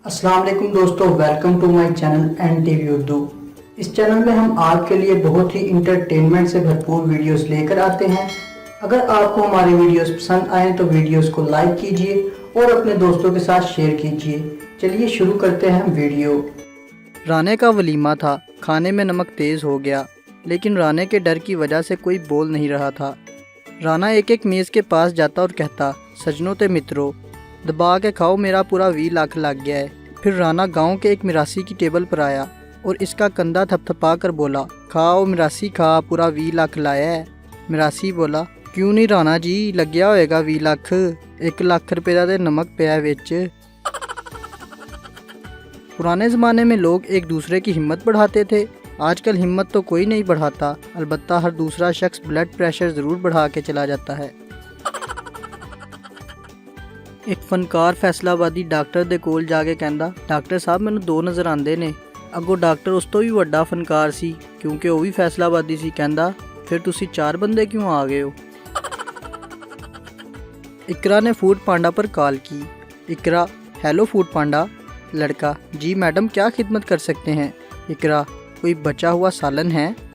अस्सलाम वालेकुम दोस्तों, welcome to my channel N TV Urdu. इस चैनल में हम आपके लिए बहुत ही इंटरटेनमेंट से भरपूर वीडियोस लेकर आते हैं। अगर आपको हमारे वीडियोस पसंद आए तो वीडियोस को लाइक कीजिए और अपने दोस्तों के साथ शेयर कीजिए। चलिए शुरू करते हैं वीडियो। राने का वलीमा था। खाने में नमक तेज़ हो गया, लेकिन राने के डर की वजह से कोई बोल नहीं रहा था। राना एक एक मेज़ के पास जाता और कहता, सजनों ते मित्रों, दबा के खाओ, मेरा पूरा 20 लाख लग गया है। फिर राना गांव के एक मिरासी की टेबल पर आया और इसका कंधा थपथपा कर बोला, खाओ मिरासी खा, पूरा 20 लाख लाया है। मिरासी बोला, क्यों नहीं राना जी, लग गया होएगा 20 लाख, 1 लाख रुपये का तो नमक पिया विच। पुराने ज़माने में लोग एक दूसरे की हिम्मत बढ़ाते थे। आजकल हिम्मत तो कोई नहीं बढ़ाता, अलबत्ता हर दूसरा शख्स ब्लड प्रेशर ज़रूर बढ़ा के चला जाता है। एक फनकार फैसलाबादी डॉक्टर दे कोल जाके कहंदा, डॉक्टर साहब मैनू 2 नज़र आंदे ने। अगों डॉक्टर उस तो भी वड्डा फनकार सी, क्योंकि वो भी फैसलाबादी सी। कहंदा, फिर तुसी 4 बंदे क्यों आ गए हो? इकरा ने फूड पांडा पर कॉल की। इकरा, हेलो फूड पांडा। लड़का, जी मैडम, क्या खिदमत कर सकते हैं? इकरा, कोई बचा हुआ सालन है?